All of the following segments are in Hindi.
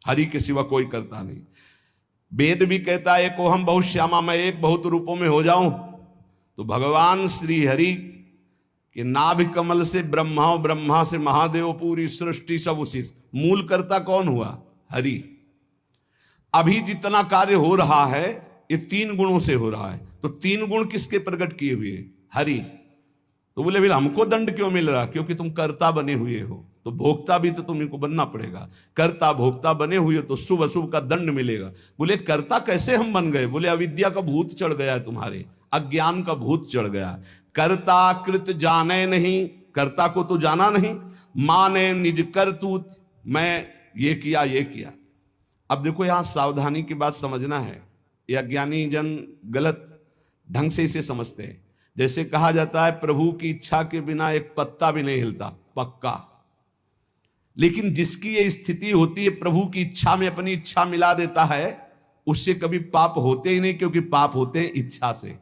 हरि के सिवा कोई करता नहीं। वेद भी कहता है को हम बहुत श्यामा, मैं एक बहुत रूपों में हो जाऊं। तो भगवान श्री हरि के नाभि कमल से ब्रह्मा, ब्रह्मा से महादेव, पूरी सृष्टि सब उसी। मूल कर्ता कौन हुआ? हरि। अभी जितना कार्य हो रहा है ये 3 गुणों से हो रहा है। तो 3 गुण किसके प्रकट किए हुए? हरि। तो बोले फिर हमको दंड क्यों मिल रहा? क्योंकि तुम कर्ता बने हुए हो, तो भोक्ता भी तो तुम्हें को बनना पड़ेगा। कर्ता भोक्ता बने हुए तो शुभ अशुभ का दंड मिलेगा। बोले कर्ता कैसे हम बन गए? बोले अविद्या का भूत चढ़ गया है तुम्हारे, अज्ञान का भूत चढ़ गया। कर्ता कृत जाने नहीं, कर्ता को तो जाना नहीं, माने निज करतूत, मैं ये किया ये किया। अब देखो यहां सावधानी की बात समझना है, ये अज्ञानी जन गलत ढंग से इसे समझते हैं। जैसे कहा जाता है प्रभु की इच्छा के बिना एक पत्ता भी नहीं हिलता, पक्का। लेकिन जिसकी ये स्थिति होती है, प्रभु की इच्छा में अपनी इच्छा मिला देता है, उससे कभी पाप होते ही नहीं, क्योंकि पाप होते हैं इच्छा से।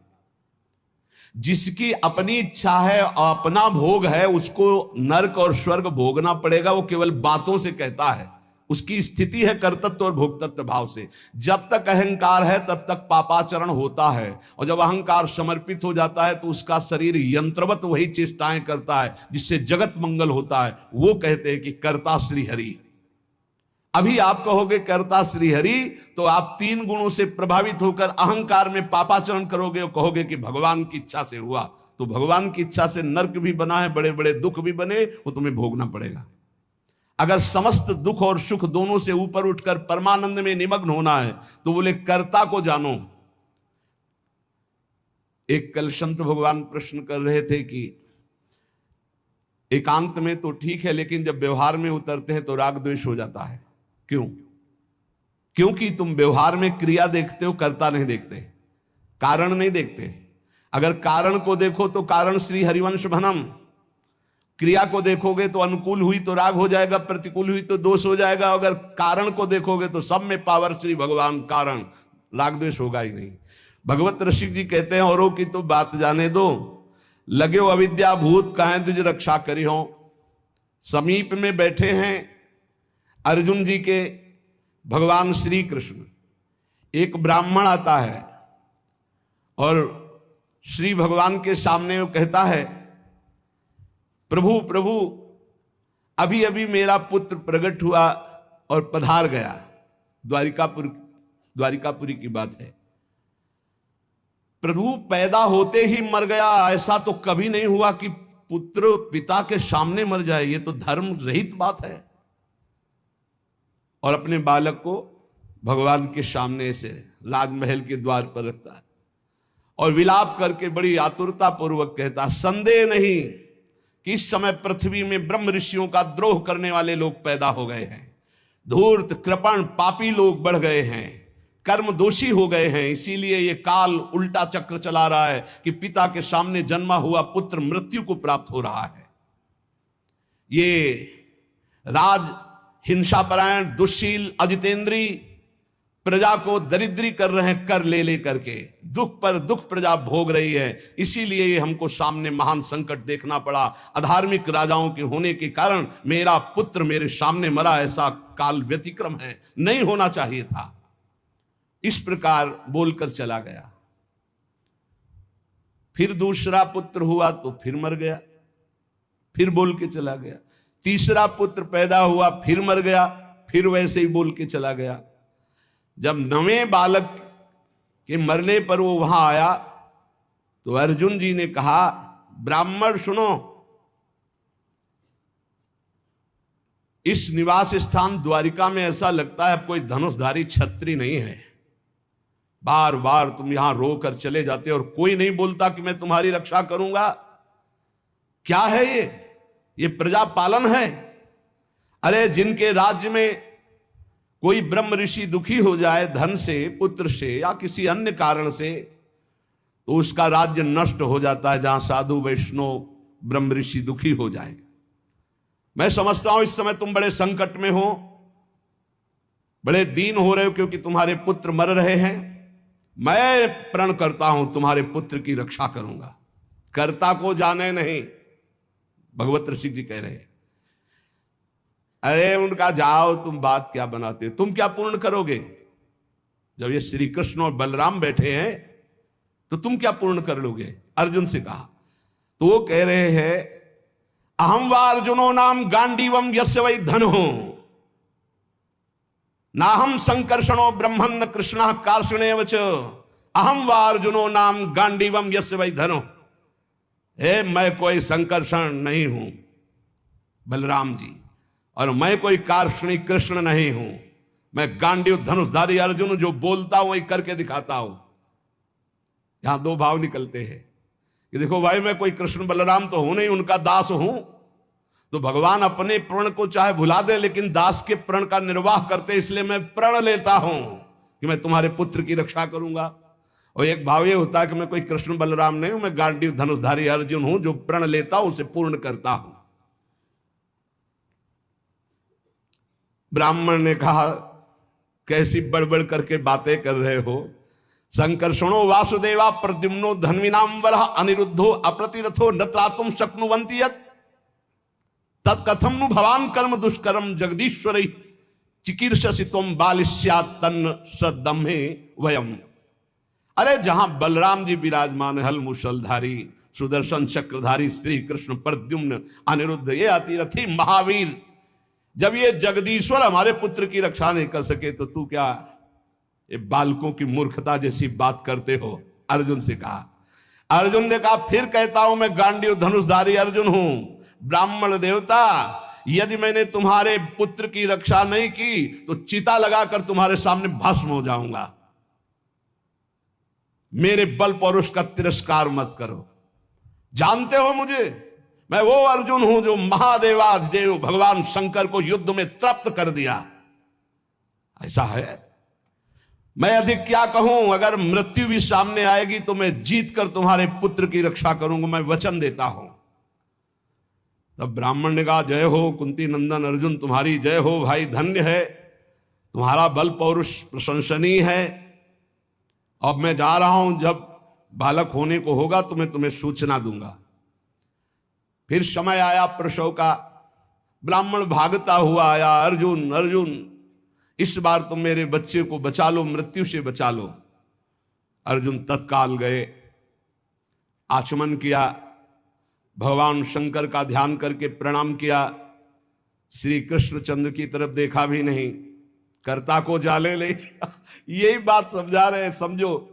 जिसकी अपनी इच्छा है और अपना भोग है, उसको नरक और स्वर्ग भोगना पड़ेगा। वो केवल बातों से कहता है, उसकी स्थिति है कर्तृत्व और भोक्तृत्व भाव से। जब तक अहंकार है तब तक पापाचरण होता है, और जब अहंकार समर्पित हो जाता है तो उसका शरीर यंत्रवत वही चेष्टाएं करता है जिससे जगत मंगल होता है। वो कहते हैं कि कर्ता श्री हरि। अभी आप कहोगे कर्ता श्री हरि, तो आप 3 गुणों से प्रभावित होकर अहंकार में पापाचरण करोगे और कहोगे कि भगवान की इच्छा से हुआ। तो भगवान की इच्छा से नरक भी बना है, बड़े बड़े दुख भी बने, वो तुम्हें भोगना पड़ेगा। अगर समस्त दुख और सुख दोनों से ऊपर उठकर परमानंद में निमग्न होना है तो बोले कर्ता को जानो। एक कल संत भगवान प्रश्न कर रहे थे कि एकांत में तो ठीक है, लेकिन जब व्यवहार में उतरते हैं तो राग द्वेष हो जाता है। क्यों? क्योंकि तुम व्यवहार में क्रिया देखते हो, कर्ता नहीं देखते, कारण नहीं देखते। अगर कारण को देखो तो कारण श्री हरिवंश भनम, क्रिया को देखोगे तो अनुकूल हुई तो राग हो जाएगा, प्रतिकूल हुई तो दोष हो जाएगा। अगर कारण को देखोगे तो सब में पावर श्री भगवान कारण, राग द्वेष होगा ही नहीं। भगवत ऋषि जी कहते हैं औरों की तो बात जाने दो, लगे हो अविद्या भूत काहे तुझ रक्षा करी हो। समीप में बैठे हैं अर्जुन जी के भगवान श्री कृष्ण। एक ब्राह्मण आता है और श्री भगवान के सामने वो कहता है प्रभु प्रभु, अभी अभी मेरा पुत्र प्रकट हुआ और पधार गया। द्वारिकापुरी की बात है। प्रभु पैदा होते ही मर गया, ऐसा तो कभी नहीं हुआ कि पुत्र पिता के सामने मर जाए। ये तो धर्म रहित बात है। और अपने बालक को भगवान के सामने से राजमहल के द्वार पर रखता है और विलाप करके बड़ी आतुरता पूर्वक कहता, संदेह नहीं कि इस समय पृथ्वी में ब्रह्म ऋषियों का द्रोह करने वाले लोग पैदा हो गए हैं। धूर्त कृपण पापी लोग बढ़ गए हैं, कर्म दोषी हो गए हैं। इसीलिए ये काल उल्टा चक्र चला रहा है कि पिता के सामने जन्मा हुआ पुत्र मृत्यु को प्राप्त हो रहा है। ये राज हिंसापरायण दुश्शील अजितेंद्री प्रजा को दरिद्री कर रहे हैं, कर ले ले करके दुख पर दुख प्रजा भोग रही है। इसीलिए ये हमको सामने महान संकट देखना पड़ा। अधार्मिक राजाओं के होने के कारण मेरा पुत्र मेरे सामने मरा, ऐसा काल व्यतिक्रम है, नहीं होना चाहिए था। इस प्रकार बोलकर चला गया। फिर दूसरा पुत्र हुआ तो फिर मर गया, फिर बोल के चला गया। तीसरा पुत्र पैदा हुआ, फिर मर गया, फिर वैसे ही बोल के चला गया। जब 9वें बालक के मरने पर वो वहां आया तो अर्जुन जी ने कहा, ब्राह्मण सुनो, इस निवास स्थान द्वारिका में ऐसा लगता है अब कोई धनुषधारी क्षत्रिय नहीं है। बार बार तुम यहां रो कर चले जाते और कोई नहीं बोलता कि मैं तुम्हारी रक्षा करूंगा। क्या है ये प्रजा पालन है? अरे जिनके राज्य में कोई ब्रह्म ऋषि दुखी हो जाए धन से, पुत्र से या किसी अन्य कारण से, तो उसका राज्य नष्ट हो जाता है। जहां साधु वैष्णव ब्रह्म ऋषि दुखी हो जाए। मैं समझता हूं इस समय तुम बड़े संकट में हो, बड़े दीन हो रहे हो क्योंकि तुम्हारे पुत्र मर रहे हैं। मैं प्रण करता हूं तुम्हारे पुत्र की रक्षा करूंगा। कर्ता को जाने नहीं, भगवत ऋषि जी कह रहे हैं। अरे उनका जाओ, तुम बात क्या बनाते हो, तुम क्या पूर्ण करोगे? जब ये श्री कृष्ण और बलराम बैठे हैं तो तुम क्या पूर्ण कर लोगे? अर्जुन से कहा। तो वो कह रहे हैं अहम वा अर्जुनो नाम गांडीवम यस्य वै धनो नाहम संकर्षणो ब्रह्मन्न कृष्ण कार्षणेव च अहम वा अर्जुनो नाम गांडीवम यस्य वै धनो। मैं कोई संकर्षण नहीं हूं बलराम जी, और मैं कोई कार्षणी कृष्ण नहीं हूं। मैं गांडीव धनुषधारी अर्जुन हूं, जो बोलता हूं वही करके दिखाता हूं। यहां दो भाव निकलते हैं कि देखो भाई, मैं कोई कृष्ण बलराम तो हूं नहीं, उनका दास हूं। तो भगवान अपने प्रण को चाहे भुला दे, लेकिन दास के प्रण का निर्वाह करते, इसलिए मैं प्रण लेता हूं कि मैं तुम्हारे पुत्र की रक्षा करूंगा। और एक भाव ये होता है कि मैं कोई कृष्ण बलराम नहीं हूं, मैं गांडीव धनुषधारी अर्जुन हूं, जो प्रण लेता हूं उसे पूर्ण करता हूं। ब्राह्मण ने कहा कैसी बड़बड़ करके बातें कर रहे हो? संकर्षणो वासुदेवा प्रद्युम्नो धन्विनाम वरः अनिरुद्धो अप्रतिरथो न त्रातुम शक्नुवन्ति यत् तत्कथम नु भवान कर्म दुष्कर्म जगदीश्वरी चिकीर्षसि त्वं बालिस्यात् तन्न सद्दम्हे वयम्। अरे जहां बलराम जी विराजमान, हल मुसलधारी सुदर्शन चक्रधारी श्री कृष्ण प्रद्युम्न अनिरुद्ध, ये अतिरथी महावीर, जब ये जगदीश्वर हमारे पुत्र की रक्षा नहीं कर सके तो तू क्या ये बालकों की मूर्खता जैसी बात करते हो? अर्जुन से कहा। अर्जुन ने कहा फिर कहता हूं, मैं गांडीव धनुषधारी अर्जुन हूं। ब्राह्मण देवता, यदि मैंने तुम्हारे पुत्र की रक्षा नहीं की तो चिता लगाकर तुम्हारे सामने भस्म हो जाऊंगा। मेरे बल पौरुष का तिरस्कार मत करो। जानते हो मुझे, मैं वो अर्जुन हूं जो महादेवाधिदेव भगवान शंकर को युद्ध में तृप्त कर दिया। ऐसा है, मैं अधिक क्या कहूं, अगर मृत्यु भी सामने आएगी तो मैं जीत कर तुम्हारे पुत्र की रक्षा करूंगा, मैं वचन देता हूं। तब ब्राह्मण ने कहा जय हो कुंती नंदन अर्जुन, तुम्हारी जय हो भाई, धन्य है, तुम्हारा बल पौरुष प्रशंसनीय है। अब मैं जा रहा हूं, जब बालक होने को होगा तो मैं तुम्हें सूचना दूंगा। फिर समय आया प्रसव का, ब्राह्मण भागता हुआ आया, अर्जुन अर्जुन इस बार तुम मेरे बच्चे को बचा लो, मृत्यु से बचा लो। अर्जुन तत्काल गए, आचमन किया, भगवान शंकर का ध्यान करके प्रणाम किया, श्री कृष्णचंद्र की तरफ देखा भी नहीं, कर्ता को जाले ले यही बात समझा रहे हैं, समझो।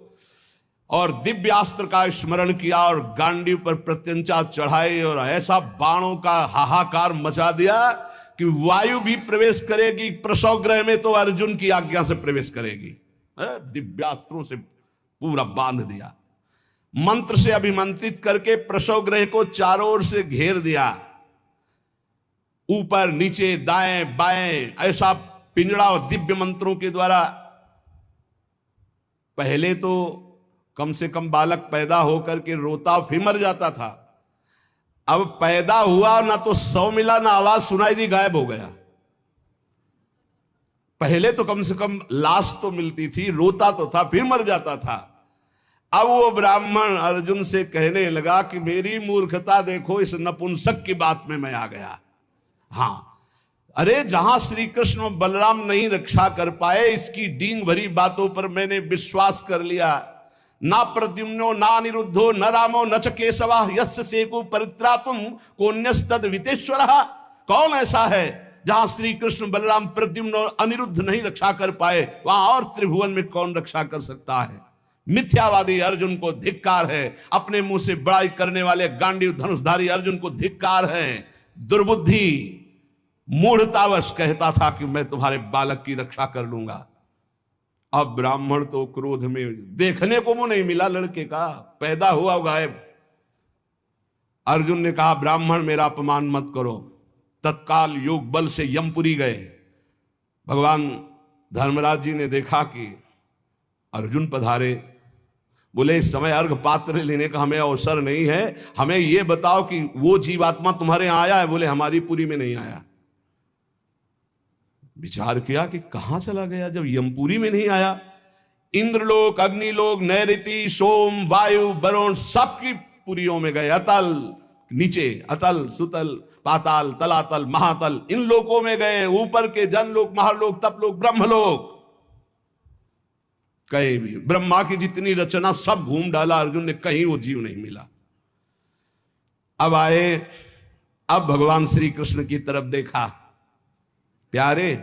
और दिव्यास्त्र का स्मरण किया और गांडीव पर प्रत्यंचा चढ़ाई और ऐसा बाणों का हाहाकार मचा दिया कि वायु भी प्रवेश करेगी प्रसव गृह में तो अर्जुन की आज्ञा से प्रवेश करेगी। दिव्यास्त्रों से पूरा बांध दिया, मंत्र से अभिमंत्रित करके प्रसव गृह को चारों ओर से घेर दिया, ऊपर नीचे दाएं बाएं ऐसा पिंजड़ा और दिव्य मंत्रों के द्वारा। पहले तो कम से कम बालक पैदा होकर के रोता फिर मर जाता था, अब पैदा हुआ ना तो सौ मिला ना आवाज सुनाई दी, गायब हो गया। पहले तो कम से कम लाश तो मिलती थी, रोता तो था फिर मर जाता था। अब वो ब्राह्मण अर्जुन से कहने लगा कि मेरी मूर्खता देखो, इस नपुंसक की बात में मैं आ गया। हाँ, अरे जहां श्री कृष्ण और बलराम नहीं रक्षा कर पाए, इसकी डींग भरी बातों पर मैंने विश्वास कर लिया। ना प्रद्युम्नो ना अनिरुद्धो न रामो न च केशवा यस्य सेको परित्रातुम कोन्यस्तद वितेश्वरः। कौन ऐसा है जहां श्री कृष्ण बलराम प्रद्युम्न और अनिरुद्ध नहीं रक्षा कर पाए, वहां और त्रिभुवन में कौन रक्षा कर सकता है? मिथ्यावादी अर्जुन को धिक्कार है, अपने मुंह से बड़ाई करने वाले गांडीव धनुषधारी अर्जुन को धिक्कार है। दुर्बुद्धि मूढ़तावश कहता था कि मैं तुम्हारे बालक की रक्षा कर लूंगा। अब ब्राह्मण तो क्रोध में, देखने को मुंह नहीं मिला लड़के का, पैदा हुआ गायब। अर्जुन ने कहा ब्राह्मण मेरा अपमान मत करो। तत्काल योग बल से यमपुरी गए। भगवान धर्मराज जी ने देखा कि अर्जुन पधारे, बोले इस समय अर्घ पात्र लेने का हमें अवसर नहीं है, हमें यह बताओ कि वो जीवात्मा तुम्हारे यहां आया है? बोले हमारी पुरी में नहीं आया। विचार किया कि कहां चला गया, जब यमपुरी में नहीं आया। इंद्रलोक, अग्निलोक, नैऋति, सोम, वायु, वरुण सबकी पुरियों में गए, अतल नीचे अतल सुतल पाताल तलातल महातल, इन लोकों में गए, ऊपर के जनलोक महालोक तपलोक ब्रह्मलोक, कहीं भी ब्रह्मा की जितनी रचना सब घूम डाला अर्जुन ने, कहीं वो जीव नहीं मिला। अब आए, अब भगवान श्री कृष्ण की तरफ देखा, प्यारे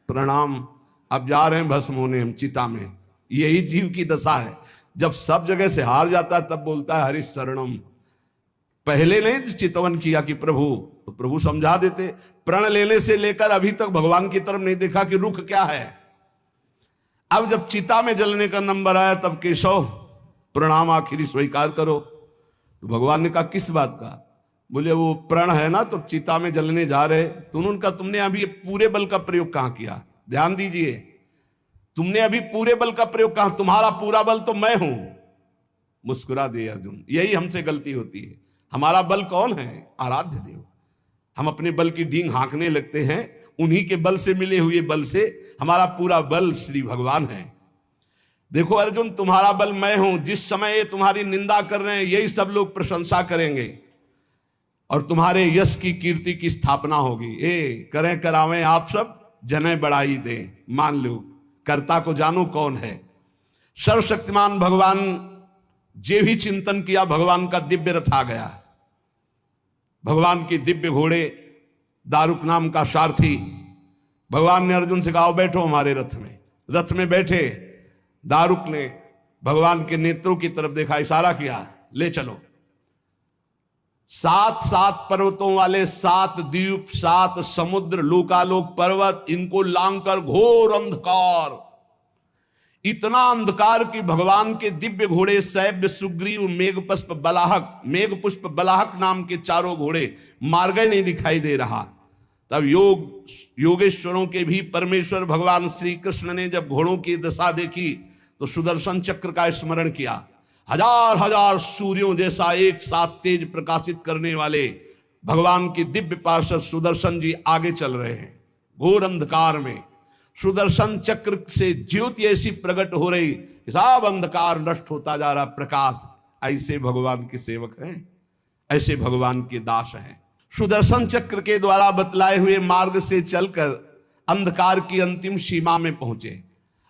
प्रणाम, अब जा रहे हैं भस्म होने हम चिता में। यही जीव की दशा है, जब सब जगह से हार जाता है तब बोलता है हरि शरणम। पहले नहीं चितवन किया कि प्रभु, तो प्रभु समझा देते। प्रण लेने से लेकर अभी तक भगवान की तरफ नहीं देखा कि रुख क्या है। अब जब चिता में जलने का नंबर आया तब केशव प्रणाम आखिरी स्वीकार करो। तो भगवान ने कहा किस बात का? बोले वो प्रण है ना, तो चिता में जलने जा रहे। तो उनका तुमने अभी पूरे बल का प्रयोग कहां किया? ध्यान दीजिए, तुमने अभी पूरे बल का प्रयोग कहां? तुम्हारा पूरा बल तो मैं हूं। मुस्कुरा दे अर्जुन, यही हमसे गलती होती है। हमारा बल कौन है? आराध्य देव। हम अपने बल की डींग हाँकने लगते हैं, उन्हीं के बल से मिले हुए बल से हमारा पूरा बल श्री भगवान है। देखो अर्जुन, तुम्हारा बल मैं हूं। जिस समय ये तुम्हारी निंदा कर रहे हैं यही सब लोग प्रशंसा करेंगे और तुम्हारे यश की कीर्ति की स्थापना होगी। करें करावें आप सब, जने बढ़ाई दें, मान लो कर्ता को जानो कौन है। सर्वशक्तिमान भगवान जे भी चिंतन किया, भगवान का दिव्य रथ आ गया। भगवान के दिव्य घोड़े, दारुक नाम का सारथी। भगवान ने अर्जुन से कहा बैठो हमारे रथ में। रथ में बैठे, दारुक ने भगवान के नेत्रों की तरफ देखा, इशारा किया, ले चलो। 7 पर्वतों वाले 7 द्वीप, 7 समुद्र, लोकालोक पर्वत, इनको लांघकर घोर अंधकार, इतना अंधकार कि भगवान के दिव्य घोड़े शैब्य सुग्रीव मेघपुष्प बलाहक, मेघपुष्प बलाहक नाम के 4 घोड़े मार्ग नहीं दिखाई दे रहा। तब योगेश्वरों के भी परमेश्वर भगवान श्री कृष्ण ने जब घोड़ों की दशा देखी तो सुदर्शन चक्र का स्मरण किया। हजार हजार सूर्यों जैसा एक साथ तेज प्रकाशित करने वाले भगवान की दिव्य पार्षद सुदर्शन जी आगे चल रहे हैं। घोर अंधकार में सुदर्शन चक्र से ज्योति ऐसी प्रकट हो रही, सब अंधकार नष्ट होता जा रहा, प्रकाश। ऐसे भगवान के सेवक हैं, ऐसे भगवान के दास हैं। सुदर्शन चक्र के द्वारा बतलाए हुए मार्ग से चलकर अंधकार की अंतिम सीमा में पहुंचे।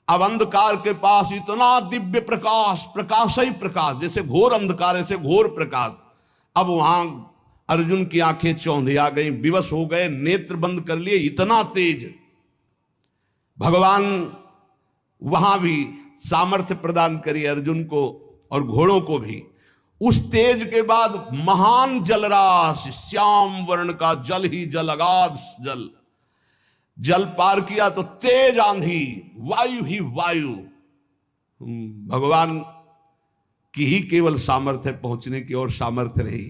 अब अंधकार के पास इतना दिव्य प्रकाश, प्रकाश ही प्रकाश, जैसे घोर अंधकार ऐसे घोर प्रकाश। अब वहां अर्जुन की आंखें चौंधिया गई, विवश हो गए, नेत्र बंद कर लिए, इतना तेज। भगवान वहां भी सामर्थ्य प्रदान करी अर्जुन को और घोड़ों को भी। उस तेज के बाद महान जलराशि, श्याम वर्ण का जल ही जल, अगाध जल, जल पार किया तो तेज आंधी, वायु ही वायु। भगवान की ही केवल सामर्थ्य पहुंचने की और सामर्थ्य रही।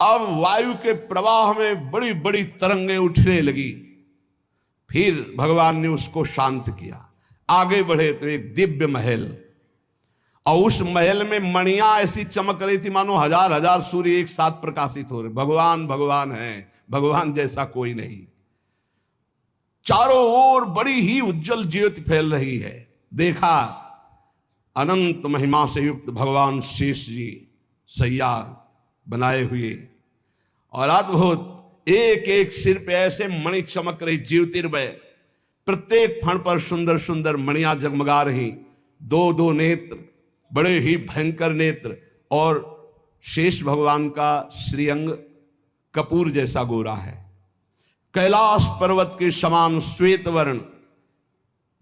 अब वायु के प्रवाह में बड़ी बड़ी तरंगें उठने लगी। फिर भगवान ने उसको शांत किया। आगे बढ़े तो एक दिव्य महल, और उस महल में मणियां ऐसी चमक रही थी मानो हजार हजार सूर्य एक साथ प्रकाशित हो रहे। भगवान भगवान है, भगवान जैसा कोई नहीं। चारों ओर बड़ी ही उज्जवल ज्योति फैल रही है। देखा अनंत महिमा से युक्त भगवान शेष जी सैया बनाए हुए, और अद्भुत एक एक सिर पे ऐसे मणि चमक रही, ज्योतिर्मय। प्रत्येक फण पर सुंदर सुंदर मणियां जगमगा रही। 2-2 नेत्र, बड़े ही भयंकर नेत्र, और शेष भगवान का श्रीअंग कपूर जैसा गोरा है। कैलाश पर्वत के समान श्वेत वर्ण,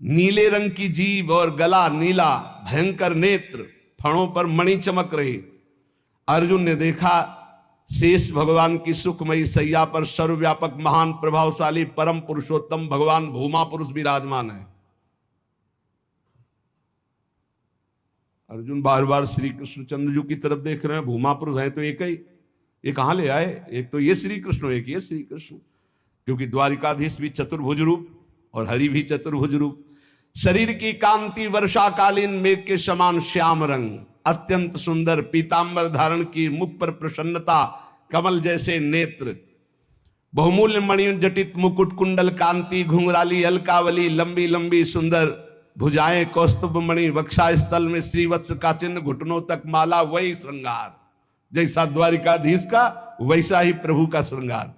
नीले रंग की जीभ और गला नीला, भयंकर नेत्र, फणों पर मणि चमक रही। अर्जुन ने देखा शेष भगवान की सुखमयी सैया पर सर्वव्यापक महान प्रभावशाली परम पुरुषोत्तम भगवान भूमा पुरुष विराजमान है। अर्जुन बार बार श्री कृष्णचंद्र जी की तरफ देख रहे हैं। भूमा पुरुष है तो एक ही, ये कहां ले आए? एक तो ये श्री कृष्ण, एक ये श्री कृष्ण, क्योंकि द्वारिकाधीश भी चतुर्भुज रूप और हरि भी चतुर्भुज रूप। शरीर की कांति वर्षाकालीन मेघ के समान श्याम रंग, अत्यंत सुंदर पीतांबर धारण की, मुख पर प्रसन्नता, कमल जैसे नेत्र, बहुमूल्य मणि जटित मुकुट, कुंडल कांति, घुंघराली अलकावली, लंबी लंबी सुंदर भुजाएं, कौस्तुभ मणि, वक्षा स्थल में श्रीवत्स का चिन्ह, घुटनों तक माला, वही श्रृंगार। जैसा द्वारिकाधीश का वैसा ही प्रभु का श्रृंगार।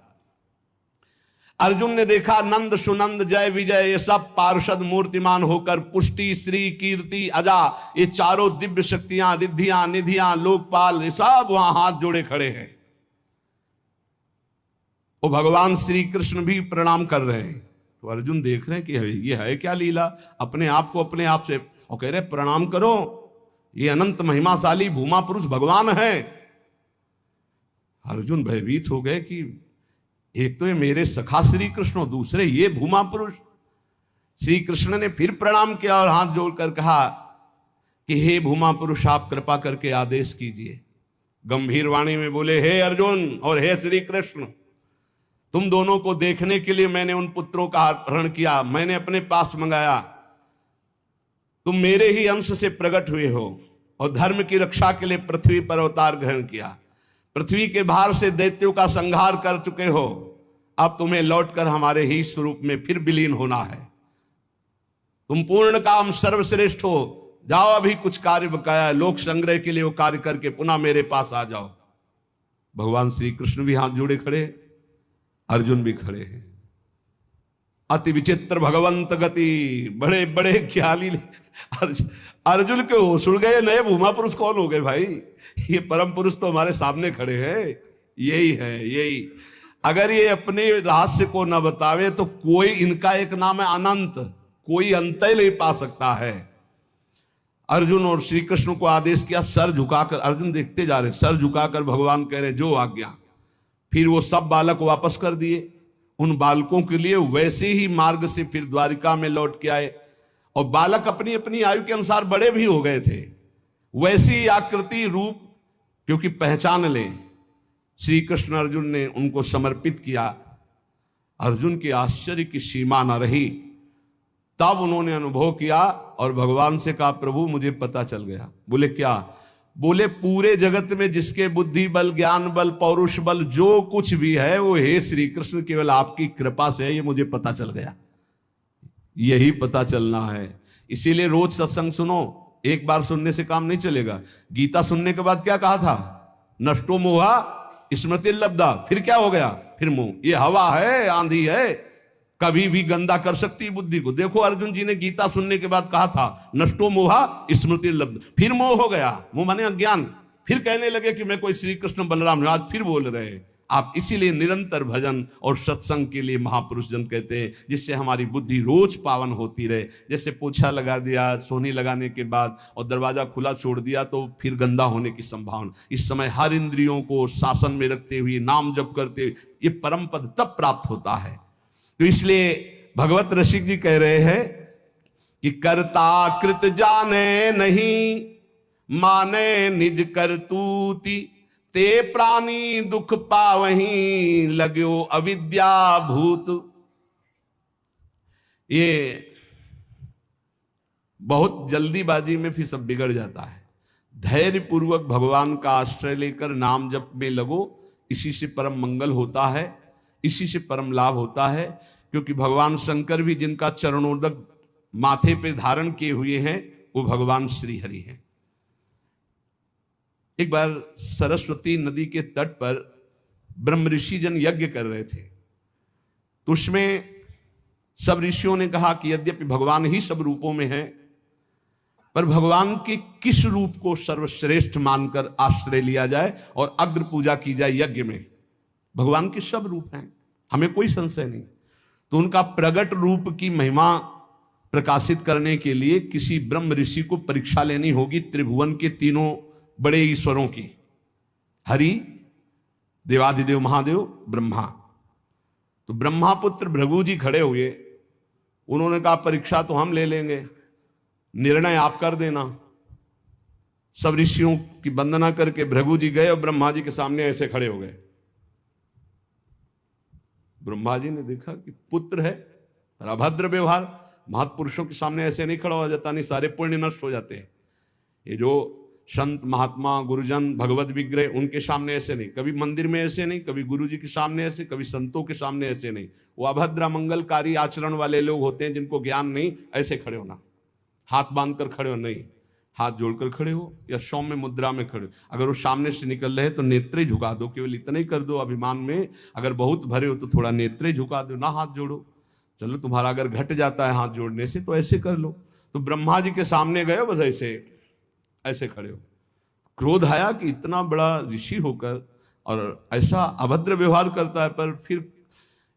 अर्जुन ने देखा नंद सुनंद जय विजय ये सब पार्षद मूर्तिमान होकर पुष्टि श्री कीर्ति अजा ये चारों दिव्य शक्तियां रिद्धियां निधियां लोकपाल ये सब वहां हाथ जोड़े खड़े हैं। वो भगवान श्री कृष्ण भी प्रणाम कर रहे हैं। तो अर्जुन देख रहे हैं कि ये है क्या लीला, अपने आप को अपने आप से और कह रहे प्रणाम करो, ये अनंत महिमाशाली भूमा पुरुष भगवान है। अर्जुन भयभीत हो गए कि एक तो ये मेरे सखा श्री कृष्ण, दूसरे ये भूमा पुरुष। श्री कृष्ण ने फिर प्रणाम किया और हाथ जोड़कर कहा कि हे भूमा पुरुष आप कृपा करके आदेश कीजिए। गंभीर वाणी में बोले, हे अर्जुन और हे श्री कृष्ण, तुम दोनों को देखने के लिए मैंने उन पुत्रों का अपहरण किया, मैंने अपने पास मंगाया। तुम मेरे ही अंश से प्रकट हुए हो और धर्म की रक्षा के लिए पृथ्वी पर अवतार ग्रहण किया। पृथ्वी के भार से दैत्यों का संहार कर चुके हो, अब तुम्हें लौटकर हमारे ही स्वरूप में फिर विलीन होना है। तुम पूर्ण काम सर्वश्रेष्ठ हो, जाओ अभी कुछ कार्य बकाया है, लोक संग्रह के लिए वो कार्य करके पुनः मेरे पास आ जाओ। भगवान श्री कृष्ण भी हाथ जोड़े खड़े, अर्जुन भी खड़े हैं। अति विचित्र भगवंत गति, बड़े बड़े ख्याली। अर्जुन के होश उड़ गए, नए भूमा पुरुष कौन हो गए भाई, ये परम पुरुष तो हमारे सामने खड़े हैं, यही है यही। अगर ये अपने रहस्य को न बतावे तो कोई, इनका एक नाम है अनंत, कोई अंत ही नहीं पा सकता है। अर्जुन और श्री कृष्ण को आदेश किया, सर झुकाकर, अर्जुन देखते जा रहे, सर झुकाकर भगवान कह रहे जो आज्ञा। फिर वो सब बालक वापस कर दिए, उन बालकों के लिए वैसे ही मार्ग से फिर द्वारिका में लौट के आए। और बालक अपनी अपनी आयु के अनुसार बड़े भी हो गए थे, वैसी आकृति रूप क्योंकि पहचान ले श्री कृष्ण अर्जुन ने उनको समर्पित किया। अर्जुन के आश्चर्य की सीमा न रही, तब उन्होंने अनुभव किया और भगवान से कहा, प्रभु मुझे पता चल गया। बोले क्या? बोले पूरे जगत में जिसके बुद्धि बल ज्ञान बल पौरुष बल जो कुछ भी है वो हे श्री कृष्ण केवल आपकी कृपा से है, ये मुझे पता चल गया। यही पता चलना है, इसीलिए रोज सत्संग सुनो, एक बार सुनने से काम नहीं चलेगा। गीता सुनने के बाद क्या कहा था? नष्टो मोहा स्मृति लब्धा। फिर क्या हो गया? फिर मोह। ये हवा है, आंधी है, कभी भी गंदा कर सकती बुद्धि को। देखो अर्जुन जी ने गीता सुनने के बाद कहा था नष्टो मोहा स्मृति लब्ध, फिर मोह हो गया, मोह माने अज्ञान। फिर कहने लगे कि मैं कोई श्री कृष्ण बलराम, आज फिर बोल रहे हैं आप। इसीलिए निरंतर भजन और सत्संग के लिए महापुरुष जन कहते हैं, जिससे हमारी बुद्धि रोज पावन होती रहे। जैसे पोछा लगा दिया सोनी लगाने के बाद और दरवाजा खुला छोड़ दिया तो फिर गंदा होने की संभावना। इस समय हर इंद्रियों को शासन में रखते हुए नाम जप करते हुए ये परम पद तब प्राप्त होता है। तो इसलिए भगवत रसिक जी कह रहे हैं कि कर्ता कृत जाने नहीं, माने निज करतूति, ते प्राणी दुख पावहीं, लगो अविद्या भूत। ये बहुत जल्दीबाजी में फिर सब बिगड़ जाता है। धैर्य पूर्वक भगवान का आश्रय लेकर नाम जप में लगो, इसी से परम मंगल होता है, इसी से परम लाभ होता है। क्योंकि भगवान शंकर भी जिनका चरणोदक माथे पे धारण किए हुए हैं वो भगवान श्री हरि हैं। एक बार सरस्वती नदी के तट पर ब्रह्म ऋषि जन यज्ञ कर रहे थे, तो उसमें सब ऋषियों ने कहा कि यद्यपि भगवान ही सब रूपों में है, पर भगवान के किस रूप को सर्वश्रेष्ठ मानकर आश्रय लिया जाए और अग्र पूजा की जाए यज्ञ में। भगवान के सब रूप हैं, हमें कोई संशय नहीं। तो उनका प्रगट रूप की महिमा प्रकाशित करने के लिए किसी ब्रह्म ऋषि को परीक्षा लेनी होगी त्रिभुवन के तीनों बड़े ईश्वरों की, हरि, देवाधिदेव महादेव, ब्रह्मा। तो ब्रह्मापुत्र भृगु जी खड़े हुए, उन्होंने कहा परीक्षा तो हम ले लेंगे, निर्णय आप कर देना। सब ऋषियों की वंदना करके भृगु जी गए और ब्रह्मा जी के सामने ऐसे खड़े हो गए। ब्रह्मा जी ने देखा कि पुत्र है, अभद्र व्यवहार, महापुरुषों के सामने ऐसे नहीं खड़ा हो जाता, नहीं सारे पुण्य नष्ट हो जाते हैं। ये जो संत महात्मा गुरुजन भगवत विग्रह उनके सामने ऐसे नहीं, कभी मंदिर में ऐसे नहीं, कभी गुरु जी के सामने ऐसे, कभी संतों के सामने ऐसे नहीं। वो अभद्र मंगलकारी आचरण वाले लोग होते हैं जिनको ज्ञान नहीं, ऐसे खड़े होना, हाथ बांध कर खड़े हो नहीं। हाथ जोड़कर खड़े हो या सौम्य मुद्रा में खड़े हो। अगर वो सामने से निकल रहे तो नेत्रे झुका दो, केवल इतना ही कर दो अभिमान में। अगर बहुत भरे हो तो थोड़ा नेत्रे झुका दो, ना हाथ जोड़ो। चलो तुम्हारा अगर घट जाता है हाथ जोड़ने से तो ऐसे कर लो। तो ब्रह्मा जी के सामने गए, बस ऐसे ऐसे खड़े हो। क्रोध आया कि इतना बड़ा ऋषि होकर और ऐसा अभद्र व्यवहार करता है, पर फिर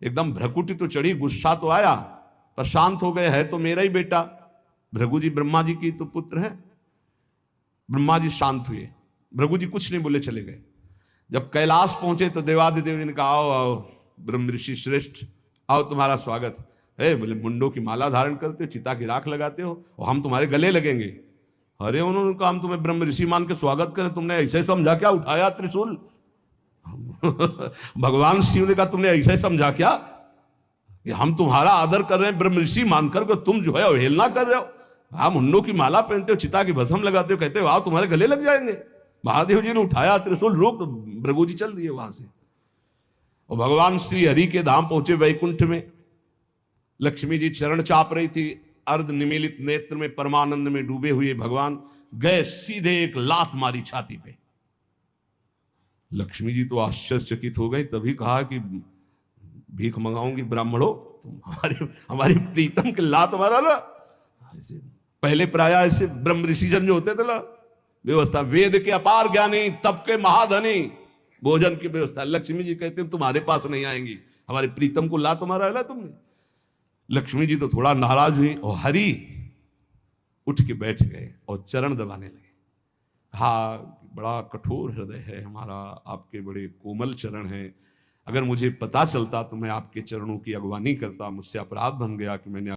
एकदम भ्रकुटी तो चढ़ी, गुस्सा तो आया, पर शांत हो गए। है तो मेरा ही बेटा, भृगु जी ब्रह्मा जी की तो पुत्र है। ब्रह्मा जी शांत हुए, भृगु जी कुछ नहीं बोले, चले गए। जब कैलाश पहुंचे तो देवादिदेव जी ने कहा, आओ आओ ब्रह्म ऋषि श्रेष्ठ, आओ तुम्हारा स्वागत है। बोले मुंडों की माला धारण करते हो, चिता की राख लगाते हो और हम तुम्हारे गले लगेंगे। अरे उन्होंने कहा हम तुम्हें ब्रह्म ऋषि मान के स्वागत करें, तुमने ऐसे समझा क्या उठाया त्रिशूल? भगवान शिव ने कहा तुमने ऐसे समझा क्या कि हम तुम्हारा आदर कर रहे हैं ब्रह्म ऋषि मानकर के, तुम जो है अवहेलना कर रहे हो। आप मुंडों की माला पहनते हो, चिता की भस्म लगाते हो, कहते हो आओ तुम्हारे गले लग जाएंगे। महादेव जी ने उठाया त्रिशूल, रोक, भृगु जी चल दिए वहां से। और भगवान श्री हरि के धाम पहुंचे वैकुंठ में। लक्ष्मी जी चरण चाप रही थी, अर्ध निमीलित नेत्र में परमानंद में डूबे हुए भगवान गए, सीधे एक लात मारी छाती पे। लक्ष्मी जी तो आश्चर्यचकित हो गई, तभी कहा कि भीख मंगाऊंगी ब्राह्मणों, तुम हमारी प्रीतम के लात मारा ना। पहले प्राय ऐसे ब्रह्म ऋषिजन जो होते थे ना, व्यवस्था, वेद के अपार ज्ञानी, तप के महाधनी, भोजन की व्यवस्था। लक्ष्मी जी कहते तुम्हारे पास नहीं आएंगी, हमारे प्रीतम को लात मारा है ना तुमने। लक्ष्मी जी तो थोड़ा नाराज हुई और हरि उठ के बैठ गए और चरण दबाने लगे। हाँ, बड़ा कठोर हृदय है हमारा, आपके बड़े कोमल चरण हैं। अगर मुझे पता चलता तो मैं आपके चरणों की अगवानी करता, मुझसे अपराध बन गया कि मैंने